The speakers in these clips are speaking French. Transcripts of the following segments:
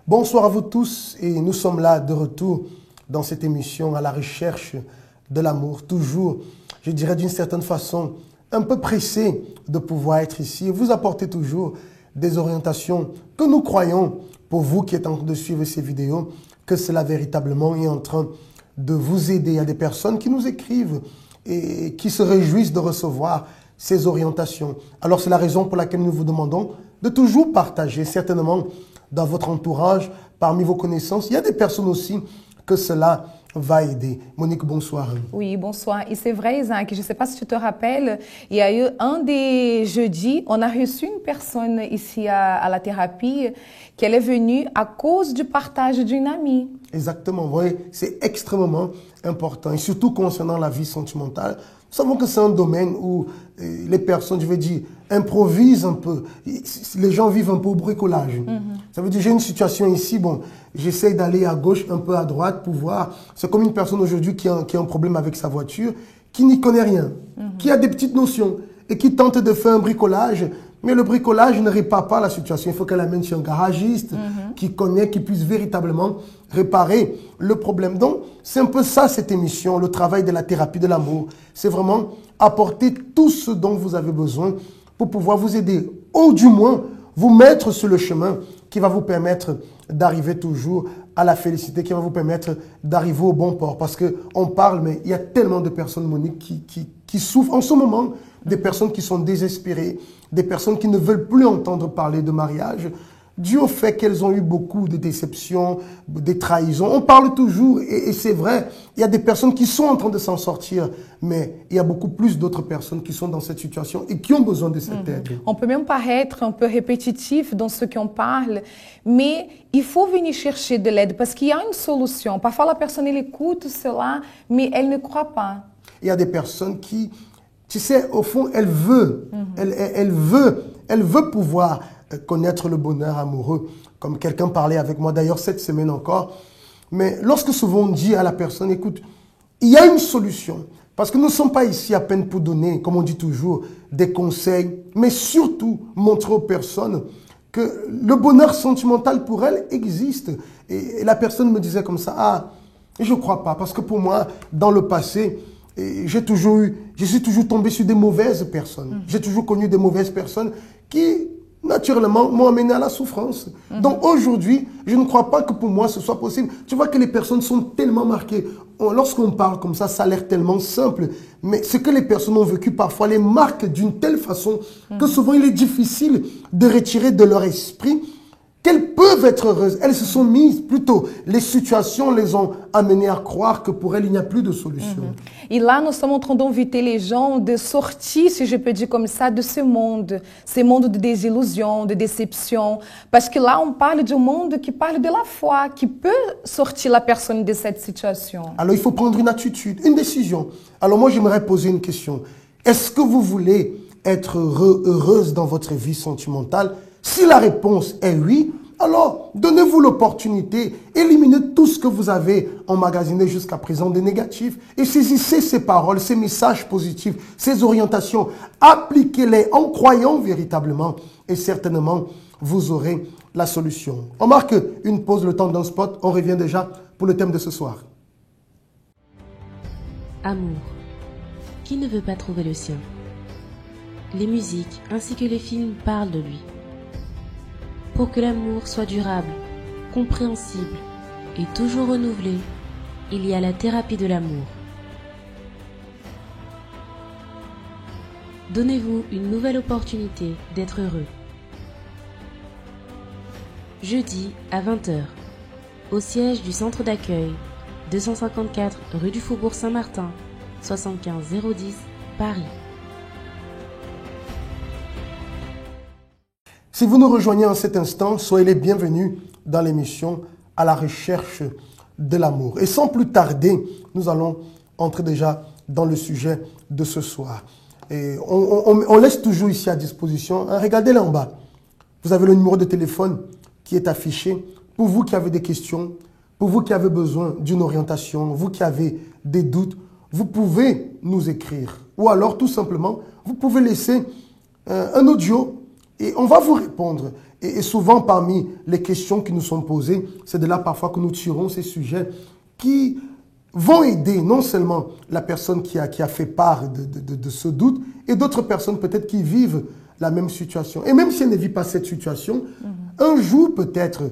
Bonsoir à vous tous et nous sommes là de retour dans cette émission à la recherche de l'amour. Toujours, je dirais d'une certaine façon, un peu pressé de pouvoir être ici et vous apporter toujours des orientations que nous croyons, pour vous qui êtes en train de suivre ces vidéos, que cela véritablement est en train de vous aider. Il y a des personnes qui nous écrivent et qui se réjouissent de recevoir ces orientations. Alors c'est la raison pour laquelle nous vous demandons de toujours partager, certainement dans votre entourage, parmi vos connaissances. Il y a des personnes aussi que cela va aider. Monique, bonsoir. Oui, bonsoir. Et c'est vrai, Isaac, je ne sais pas si tu te rappelles, il y a eu un des jeudis, on a reçu une personne ici à la thérapie, qu'elle est venue à cause du partage d'une amie. Exactement, vous voyez, c'est extrêmement important. Et surtout concernant la vie sentimentale, nous savons que c'est un domaine où les personnes, je veux dire, improvisent un peu. Les gens vivent un peu au bricolage. Ça veut dire, j'ai une situation ici, bon, j'essaie d'aller à gauche, un peu à droite pour voir. C'est comme une personne aujourd'hui qui a un problème avec sa voiture, qui n'y connaît rien, qui a des petites notions et qui tente de faire un bricolage. Mais le bricolage ne répare pas la situation. Il faut qu'elle amène chez un garagiste qui connaît, qui puisse véritablement réparer le problème. Donc, c'est un peu ça, cette émission, le travail de la thérapie de l'amour. C'est vraiment apporter tout ce dont vous avez besoin pour pouvoir vous aider, ou du moins vous mettre sur le chemin qui va vous permettre d'arriver toujours à la félicité, qui va vous permettre d'arriver au bon port. Parce qu'on parle, mais il y a tellement de personnes, Monique, qui souffrent en ce moment, des personnes qui sont désespérées, des personnes qui ne veulent plus entendre parler de mariage, dû au fait qu'elles ont eu beaucoup de déceptions, des trahisons. On parle toujours, et c'est vrai, il y a des personnes qui sont en train de s'en sortir, mais il y a beaucoup plus d'autres personnes qui sont dans cette situation et qui ont besoin de cette aide. On peut même paraître un peu répétitif dans ce qu'on parle, mais il faut venir chercher de l'aide parce qu'il y a une solution. Parfois, la personne, elle écoute cela, mais elle ne croit pas. Il y a des personnes qui, tu sais, au fond, elle veut pouvoir connaître le bonheur amoureux, comme quelqu'un parlait avec moi d'ailleurs cette semaine encore. Mais lorsque souvent on dit à la personne, écoute, il y a une solution, parce que nous ne sommes pas ici à peine pour donner, comme on dit toujours, des conseils, mais surtout montrer aux personnes que le bonheur sentimental pour elles existe. Et la personne me disait comme ça, ah, je ne crois pas, parce que pour moi, dans le passé, je suis toujours tombé sur des mauvaises personnes. J'ai toujours connu des mauvaises personnes qui, naturellement, m'ont amené à la souffrance. Donc aujourd'hui, je ne crois pas que pour moi ce soit possible. Tu vois que les personnes sont tellement marquées. Lorsqu'on parle comme ça a l'air tellement simple. Mais ce que les personnes ont vécu parfois les marque d'une telle façon que souvent il est difficile de retirer de leur esprit qu'elles peuvent être heureuses. Elles se sont mises, plutôt, les situations les ont amenées à croire que pour elles, il n'y a plus de solution. Et là, nous sommes en train d'inviter les gens de sortir, si je peux dire comme ça, de ce monde de désillusion, de déception. Parce que là, on parle d'un monde qui parle de la foi, qui peut sortir la personne de cette situation. Alors, il faut prendre une attitude, une décision. Alors, moi, j'aimerais poser une question. Est-ce que vous voulez être heureuse dans votre vie sentimentale? Si la réponse est oui, alors donnez-vous l'opportunité, éliminez tout ce que vous avez emmagasiné jusqu'à présent de négatif et saisissez ces paroles, ces messages positifs, ces orientations, appliquez-les en croyant véritablement et certainement vous aurez la solution. On marque une pause, le temps d'un spot, on revient déjà pour le thème de ce soir. Amour. Qui ne veut pas trouver le sien? Les musiques ainsi que les films parlent de lui. Pour que l'amour soit durable, compréhensible et toujours renouvelé, il y a la thérapie de l'amour. Donnez-vous une nouvelle opportunité d'être heureux. Jeudi à 20 h, au siège du centre d'accueil, 254 rue du Faubourg Saint-Martin, 75 010, Paris. Si vous nous rejoignez en cet instant, soyez les bienvenus dans l'émission à la recherche de l'amour. Et sans plus tarder, nous allons entrer déjà dans le sujet de ce soir. Et on laisse toujours ici à disposition, hein, regardez là en bas, vous avez le numéro de téléphone qui est affiché. Pour vous qui avez des questions, pour vous qui avez besoin d'une orientation, vous qui avez des doutes, vous pouvez nous écrire. Ou alors tout simplement, vous pouvez laisser un audio et on va vous répondre. Et souvent, parmi les questions qui nous sont posées, c'est de là parfois que nous tirons ces sujets qui vont aider non seulement la personne qui a fait part de ce doute, et d'autres personnes peut-être qui vivent la même situation. Et même si elle ne vit pas cette situation, un jour peut-être,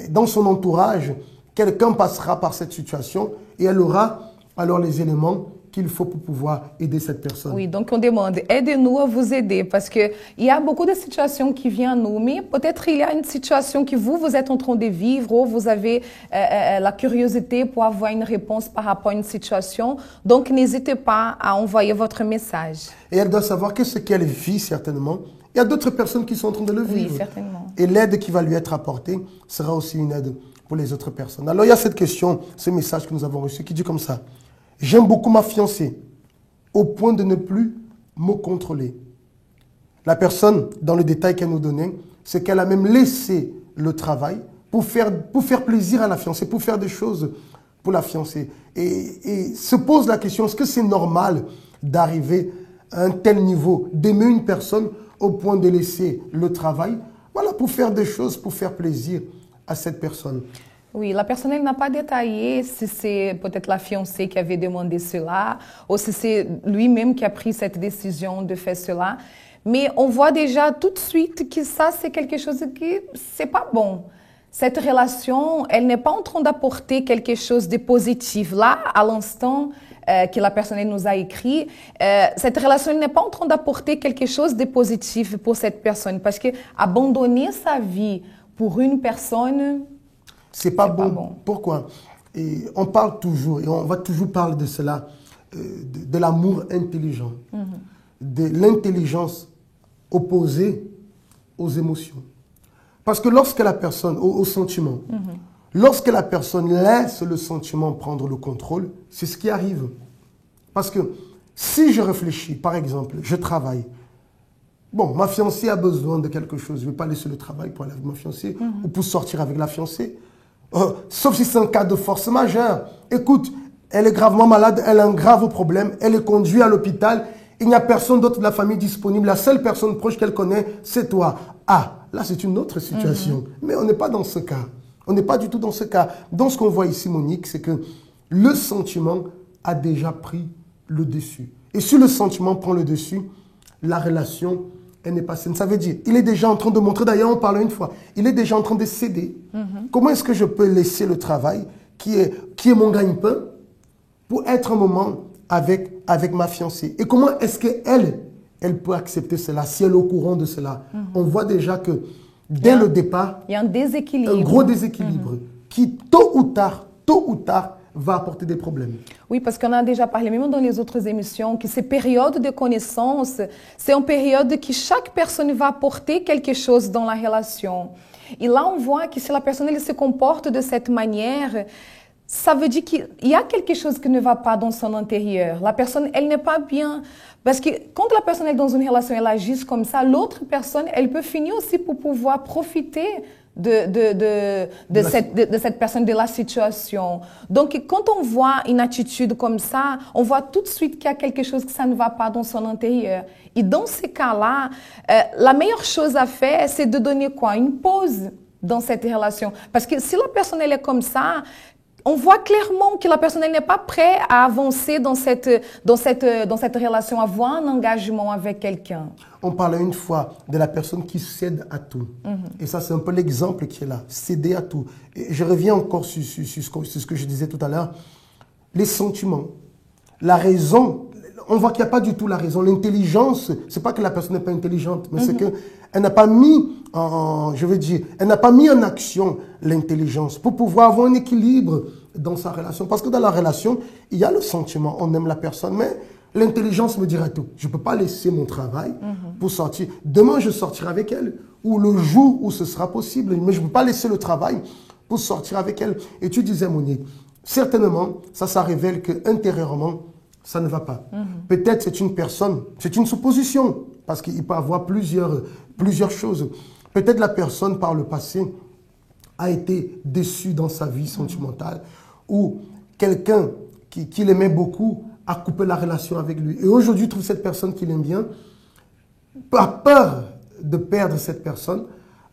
dans son entourage, quelqu'un passera par cette situation et elle aura alors les éléments qu'il faut pour pouvoir aider cette personne. Oui, donc on demande, aidez-nous à vous aider, parce qu'il y a beaucoup de situations qui viennent à nous, mais peut-être il y a une situation que vous êtes en train de vivre, ou vous avez la curiosité pour avoir une réponse par rapport à une situation, donc n'hésitez pas à envoyer votre message. Et elle doit savoir que ce qu'elle vit certainement, il y a d'autres personnes qui sont en train de le vivre. Oui, certainement. Et l'aide qui va lui être apportée sera aussi une aide pour les autres personnes. Alors il y a cette question, ce message que nous avons reçu qui dit comme ça. J'aime beaucoup ma fiancée, au point de ne plus me contrôler. La personne, dans le détail qu'elle nous donnait, c'est qu'elle a même laissé le travail pour faire plaisir à la fiancée, pour faire des choses pour la fiancée. Et se pose la question, est-ce que c'est normal d'arriver à un tel niveau, d'aimer une personne au point de laisser le travail, voilà, pour faire des choses, pour faire plaisir à cette personne? Oui, la personne elle n'a pas détaillé si c'est peut-être la fiancée qui avait demandé cela ou si c'est lui-même qui a pris cette décision de faire cela. Mais on voit déjà tout de suite que ça, c'est quelque chose qui c'est pas bon. Cette relation, elle n'est pas en train d'apporter quelque chose de positif. Là, à l'instant que la personne nous a écrit, cette relation n'est pas en train d'apporter quelque chose de positif pour cette personne. Parce que abandonner sa vie pour une personne... C'est pas bon. Pourquoi? Et on parle toujours, et on va toujours parler de cela, de l'amour intelligent, de l'intelligence opposée aux émotions. Parce que lorsque la personne, au sentiment, lorsque la personne laisse le sentiment prendre le contrôle, c'est ce qui arrive. Parce que si je réfléchis, par exemple, je travaille, bon, ma fiancée a besoin de quelque chose, je ne vais pas laisser le travail pour aller avec ma fiancée ou pour sortir avec la fiancée. Sauf si c'est un cas de force majeure. Écoute, elle est gravement malade, elle a un grave problème, elle est conduite à l'hôpital, il n'y a personne d'autre de la famille disponible, la seule personne proche qu'elle connaît, c'est toi. Ah, là c'est une autre situation. Mais on n'est pas dans ce cas. On n'est pas du tout dans ce cas. Donc ce qu'on voit ici, Monique, c'est que le sentiment a déjà pris le dessus. Et si le sentiment prend le dessus, la relation... elle n'est pas saine. Ça veut dire, il est déjà en train de montrer, d'ailleurs on parlait une fois, il est déjà en train de céder. Comment est-ce que je peux laisser le travail, qui est mon gagne-pain, pour être un moment avec ma fiancée? Et comment est-ce qu'elle peut accepter cela, si elle est au courant de cela? On voit déjà que dès le départ, il y a un déséquilibre. Un gros déséquilibre, qui tôt ou tard, va apporter des problèmes. Oui, parce qu'on a déjà parlé, même dans les autres émissions, que ces périodes de connaissance, c'est une période que chaque personne va apporter quelque chose dans la relation. Et là, on voit que si la personne elle se comporte de cette manière, ça veut dire qu'il y a quelque chose qui ne va pas dans son intérieur. La personne, elle n'est pas bien. Parce que quand la personne est dans une relation, elle agit comme ça, l'autre personne, elle peut finir aussi pour pouvoir profiter de cette personne, de la situation. Donc, quand on voit une attitude comme ça, on voit tout de suite qu'il y a quelque chose que ça ne va pas dans son intérieur. Et dans ces cas-là, la meilleure chose à faire, c'est de donner quoi? Une pause dans cette relation. Parce que si la personne elle est comme ça, on voit clairement que la personne n'est pas prête à avancer dans cette relation, à avoir un engagement avec quelqu'un. On parlait une fois de la personne qui cède à tout. Et ça, c'est un peu l'exemple qui est là, céder à tout. Et je reviens encore sur ce que je disais tout à l'heure. Les sentiments, la raison, on voit qu'il n'y a pas du tout la raison. L'intelligence, ce n'est pas que la personne n'est pas intelligente, mais c'est qu'elle n'a pas mis elle n'a pas mis en action l'intelligence pour pouvoir avoir un équilibre dans sa relation. Parce que dans la relation, il y a le sentiment, on aime la personne, mais l'intelligence me dira tout. Je ne peux pas laisser mon travail pour sortir. Demain, je sortirai avec elle, ou le jour où ce sera possible, mais je ne peux pas laisser le travail pour sortir avec elle. Et tu disais, Monique, certainement, ça révèle qu'intérieurement, ça ne va pas. Peut-être c'est une personne, c'est une supposition, parce qu'il peut y avoir plusieurs choses. Peut-être la personne, par le passé, a été déçue dans sa vie sentimentale, ou quelqu'un qui l'aimait beaucoup a coupé la relation avec lui. Et aujourd'hui, trouve cette personne qu'il aime bien, a peur de perdre cette personne,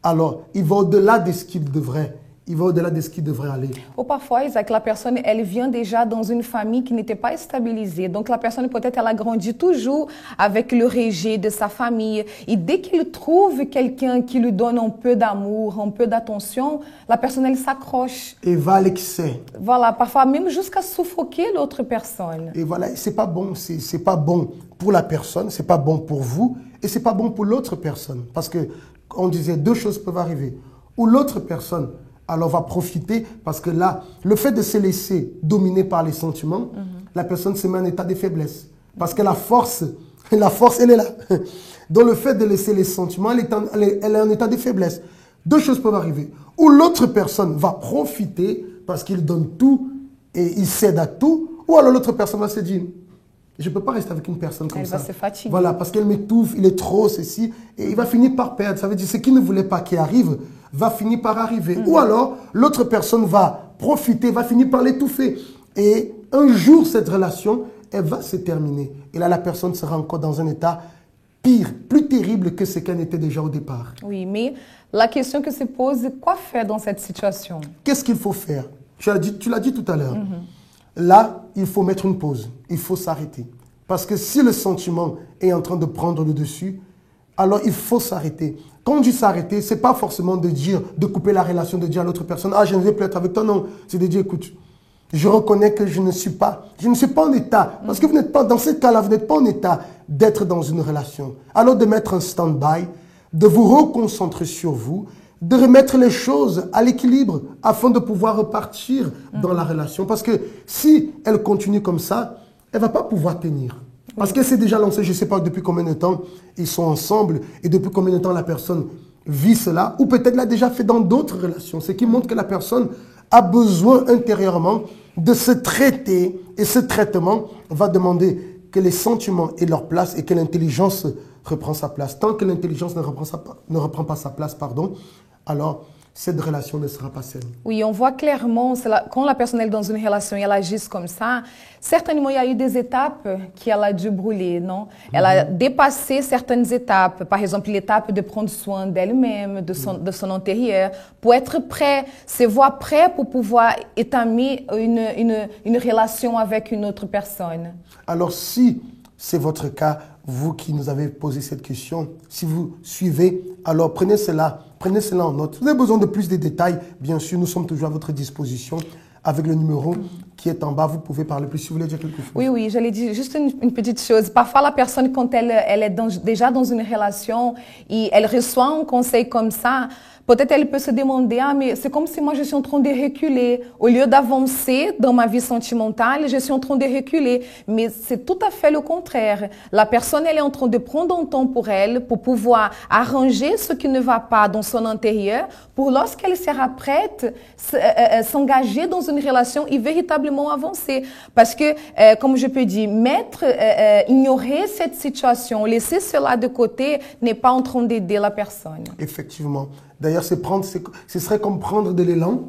alors il va au-delà de ce qu'il devrait. Il va au-delà de ce qu'il devrait aller. Ou parfois, Isaac, la personne, elle vient déjà dans une famille qui n'était pas stabilisée. Donc, la personne, peut-être, elle a grandi toujours avec le rejet de sa famille. Et dès qu'il trouve quelqu'un qui lui donne un peu d'amour, un peu d'attention, la personne, elle s'accroche. Et va à l'excès. Voilà, parfois même jusqu'à suffoquer l'autre personne. Et voilà, c'est pas bon. C'est pas bon pour la personne, c'est pas bon pour vous, et c'est pas bon pour l'autre personne. Parce que, on disait, deux choses peuvent arriver. Ou l'autre personne, alors va profiter, parce que là, le fait de se laisser dominer par les sentiments, la personne se met en état de faiblesse. Parce que la force, elle est là. Donc le fait de laisser les sentiments, elle est en état de faiblesse. Deux choses peuvent arriver. Ou l'autre personne va profiter, parce qu'il donne tout, et il cède à tout, ou alors l'autre personne va se dire, je ne peux pas rester avec une personne comme ça. Elle va se fatiguer. Voilà, parce qu'elle m'étouffe, il est trop ceci, et il va finir par perdre. Ça veut dire, ce qu'il ne voulait pas qu'il arrive, va finir par arriver. Ou alors, l'autre personne va profiter, va finir par l'étouffer. Et un jour, cette relation, elle va se terminer. Et là, la personne sera encore dans un état pire, plus terrible que ce qu'elle était déjà au départ. Oui, mais la question que se pose, quoi faire dans cette situation? Qu'est-ce qu'il faut faire? Tu l'as dit tout à l'heure. Là, il faut mettre une pause. Il faut s'arrêter. Parce que si le sentiment est en train de prendre le dessus, alors il faut s'arrêter. Quand on dit s'arrêter, ce n'est pas forcément de dire, de couper la relation, de dire à l'autre personne, ah, je ne vais plus être avec toi. Non, c'est de dire, écoute, je reconnais que je ne suis pas en état. Parce que vous n'êtes pas, dans ce cas-là, vous n'êtes pas en état d'être dans une relation. Alors de mettre un stand-by, de vous reconcentrer sur vous, de remettre les choses à l'équilibre afin de pouvoir repartir dans la relation. Parce que si elle continue comme ça, elle ne va pas pouvoir tenir. Parce qu'elle s'est déjà lancée, je ne sais pas depuis combien de temps ils sont ensemble et depuis combien de temps la personne vit cela. Ou peut-être l'a déjà fait dans d'autres relations. Ce qui montre que la personne a besoin intérieurement de se traiter. Et ce traitement va demander que les sentiments aient leur place et que l'intelligence reprend sa place. Tant que l'intelligence ne reprend pas sa place, alors cette relation ne sera pas saine. Oui, on voit clairement, quand la personne est dans une relation et elle agit comme ça, certainement il y a eu des étapes qu'elle a dû brûler, non? Elle a dépassé certaines étapes, par exemple l'étape de prendre soin d'elle-même, de son intérieur, pour être prêt, se voir prêt pour pouvoir étamer une relation avec une autre personne. Alors si c'est votre cas, vous qui nous avez posé cette question, si vous suivez, alors prenez cela en note. Vous avez besoin de plus de détails, bien sûr, nous sommes toujours à votre disposition avec le numéro qui est en bas. Vous pouvez parler plus si vous voulez dire quelque chose. Oui, j'allais dire juste une petite chose. Parfois, la personne, quand elle est déjà dans une relation et elle reçoit un conseil comme ça, peut-être elle peut se demander, ah, mais c'est comme si moi je suis en train de reculer. Au lieu d'avancer dans ma vie sentimentale, je suis en train de reculer. Mais c'est tout à fait le contraire. La personne, elle est en train de prendre un temps pour elle, pour pouvoir arranger ce qui ne va pas dans son intérieur, pour lorsqu'elle sera prête, s'engager dans une relation et véritablement avancer. Parce que, comme je peux dire, ignorer cette situation, laisser cela de côté, n'est pas en train d'aider la personne. Effectivement. D'ailleurs, ce serait comme prendre de l'élan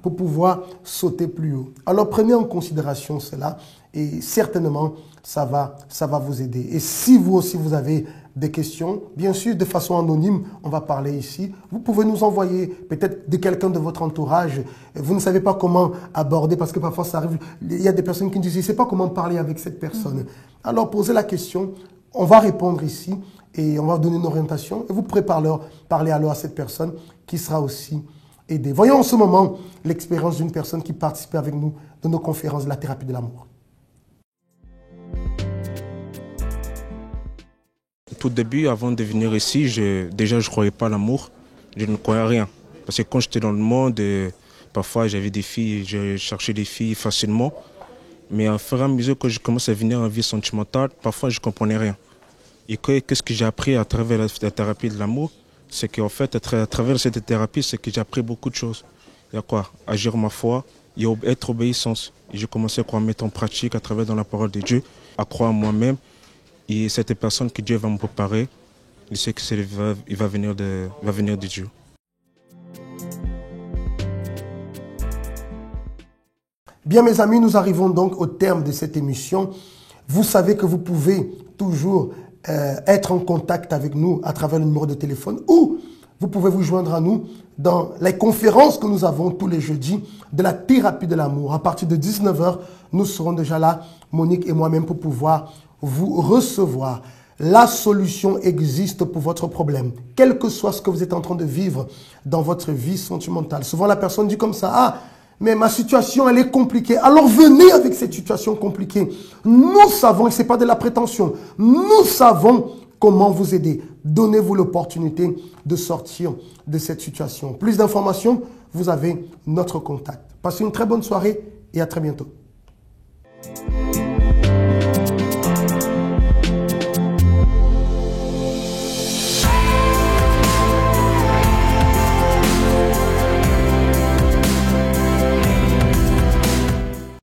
pour pouvoir sauter plus haut. Alors, prenez en considération cela et certainement, ça va vous aider. Et si vous aussi, vous avez des questions, bien sûr, de façon anonyme, on va parler ici. Vous pouvez nous envoyer peut-être de quelqu'un de votre entourage. Vous ne savez pas comment aborder parce que parfois ça arrive. Il y a des personnes qui nous disent, je ne sais pas comment parler avec cette personne. Alors, posez la question. On va répondre ici et on va donner une orientation. Et vous pourrez parler alors à cette personne qui sera aussi aidée. Voyons en ce moment l'expérience d'une personne qui participe avec nous de nos conférences de la thérapie de l'amour. Tout début, avant de venir ici, je ne croyais pas à l'amour. Je ne croyais à rien. Parce que quand j'étais dans le monde, parfois j'avais des filles, je cherchais des filles facilement. Mais au fur et à mesure que je commence à venir en vie sentimentale, parfois je ne comprenais rien. Et qu'est-ce que j'ai appris à travers la thérapie de l'amour? C'est qu'en fait, à travers cette thérapie, c'est que j'ai appris beaucoup de choses. Il y a quoi? Agir ma foi et être obéissance. Et j'ai commencé à mettre en pratique à travers dans la parole de Dieu, à croire en moi-même. Et cette personne que Dieu va me préparer, je sais que il va venir de Dieu. Bien mes amis, nous arrivons donc au terme de cette émission. Vous savez que vous pouvez toujours être en contact avec nous à travers le numéro de téléphone ou vous pouvez vous joindre à nous dans les conférences que nous avons tous les jeudis de la thérapie de l'amour. À partir de 19 h, nous serons déjà là, Monique et moi-même, pour pouvoir vous recevoir. La solution existe pour votre problème, quel que soit ce que vous êtes en train de vivre dans votre vie sentimentale. Souvent, la personne dit comme ça, « Ah, mais ma situation, elle est compliquée. » Alors venez avec cette situation compliquée. Nous savons, et ce n'est pas de la prétention, nous savons comment vous aider. Donnez-vous l'opportunité de sortir de cette situation. Plus d'informations, vous avez notre contact. Passez une très bonne soirée et à très bientôt.